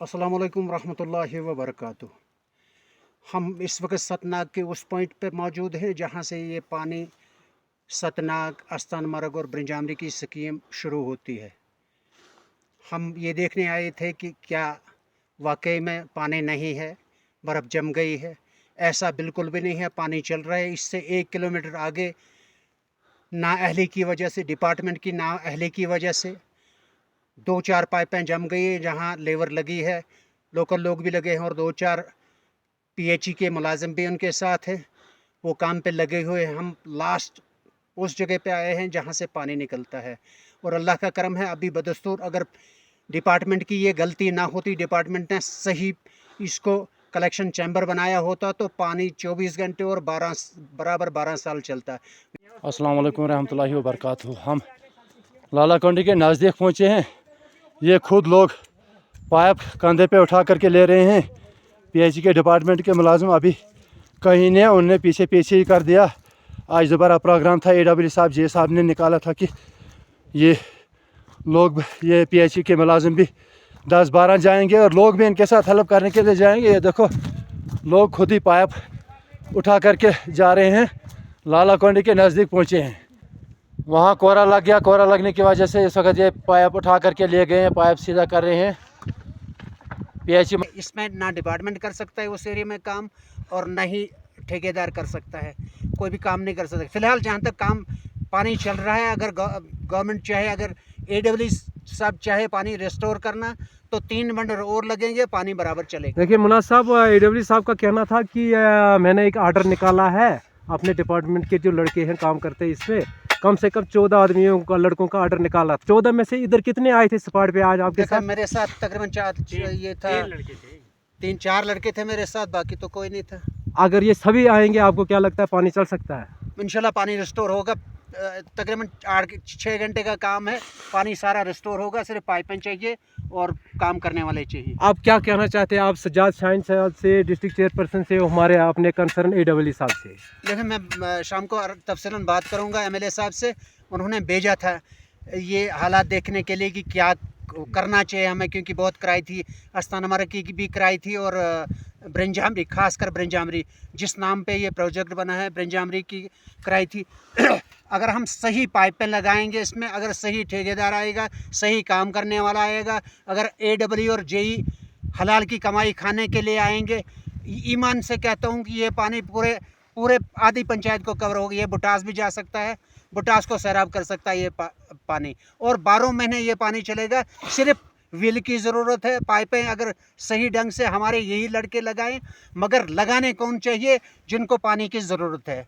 अस्सलाम वालेकुम रहमतुल्लाहि व बरकातुहू। हम इस वक्त सतनाग के उस पॉइंट पे मौजूद हैं जहाँ से ये पानी सतनाग, आस्तान मरग और ब्रिंजामरी की स्कीम शुरू होती है। हम ये देखने आए थे कि क्या वाकई में पानी नहीं है, बर्फ़ जम गई है। ऐसा बिल्कुल भी नहीं है, पानी चल रहा है। इससे 1 किलोमीटर आगे नाअहली की वजह से, डिपार्टमेंट की नाअहली की वजह से 2-4 पाइपें जम गई हैं जहाँ लेबर लगी है, लोकल लोग भी लगे हैं और 2-4 पीएचई के मुलाजिम भी उनके साथ हैं, वो काम पे लगे हुए हैं। हम लास्ट उस जगह पे आए हैं जहाँ से पानी निकलता है और अल्लाह का करम है, अभी बदस्तूर अगर डिपार्टमेंट की ये गलती ना होती, डिपार्टमेंट ने सही इसको कलेक्शन चैम्बर बनाया होता तो पानी 24 घंटे और 12 साल चलता। अस्सलाम वालेकुम रहमतुल्लाहि व बरकातुहू। हम लालाकोंडी के नज़दीक पहुँचे हैं। ये खुद लोग पाइप कंधे पे उठा करके ले रहे हैं। पीएचई के डिपार्टमेंट के मुलाजिम अभी कहीं ने उनने पीछे ही कर दिया। आज दोबारा प्रोग्राम था, एडब्ल्यू साहब जे साहब ने निकाला था कि ये लोग, ये पीएचई के मुलाजिम भी 10-12 जाएंगे और लोग भी इनके साथ हेल्प करने के लिए जाएंगे। ये देखो, लोग खुद ही पाइप उठा करके जा रहे हैं। लालाकोंडी के नज़दीक पहुँचे हैं, वहाँ कोहरा लग गया। कोहरा लगने की वजह से इस वक्त ये पाइप उठा करके ले गए हैं, पाइप सीधा कर रहे हैं। पीएचई इसमें ना डिपार्टमेंट कर सकता है उस एरिया में काम, और ना ही ठेकेदार कर सकता है, कोई भी काम नहीं कर सकता। फिलहाल जहाँ तक काम पानी चल रहा है, अगर गवर्नमेंट चाहे, अगर एडब्ल्यू साहब चाहे पानी रिस्टोर करना तो 3 बंडर और लगेंगे, पानी बराबर चलेगा। देखिए मुनाज साहब, एडब्ल्यू साहब का कहना था कि मैंने एक आर्डर निकाला है, अपने डिपार्टमेंट के जो लड़के हैं काम करते हैं इसमें, कम से कम 14 आदमियों का, लड़कों का आर्डर निकाला। 14 में से इधर कितने आए थे स्पॉट पे आज आपके साथ? मेरे साथ तकरीबन 3-4 लड़के थे मेरे साथ, बाकी तो कोई नहीं था। अगर ये सभी आएंगे, आपको क्या लगता है पानी चल सकता है? इंशाल्लाह पानी रिस्टोर होगा। तकरीबन 8-6 घंटे का काम है, पानी सारा रिस्टोर होगा। सिर्फ पाइपें चाहिए और काम करने वाले चाहिए। आप क्या कहना चाहते हैं? आप सज्जाद शाहीन साहब से, डिस्ट्रिक्ट चेयरपर्सन से, हमारे अपने कंसर्न एडब्ल्यू साहब से? लेकिन मैं शाम को तफसीलन बात करूंगा एमएलए साहब से। उन्होंने भेजा था ये हालात देखने के लिए कि क्या करना चाहिए हमें, क्योंकि बहुत कराई थी, आस्तान मरग की भी कराई थी और ब्रिंजामरी, खासकर ब्रिंजामरी जिस नाम पे ये प्रोजेक्ट बना है, ब्रिंजामरी की कराई थी। अगर हम सही पाइपें लगाएंगे इसमें, अगर सही ठेकेदार आएगा, सही काम करने वाला आएगा, अगर एडब्ल्यू और जेई हलाल की कमाई खाने के लिए आएंगे, ईमान से कहता हूँ कि ये पानी पूरे आधी पंचायत को कवर होगा। ये बुटास भी जा सकता है, बुटास को सैराब कर सकता है ये पानी, और 12 महीने ये पानी चलेगा। सिर्फ विल की ज़रूरत है। पाइपें अगर सही ढंग से हमारे यही लड़के लगाएं, मगर लगाने कौन चाहिए? जिनको पानी की ज़रूरत है।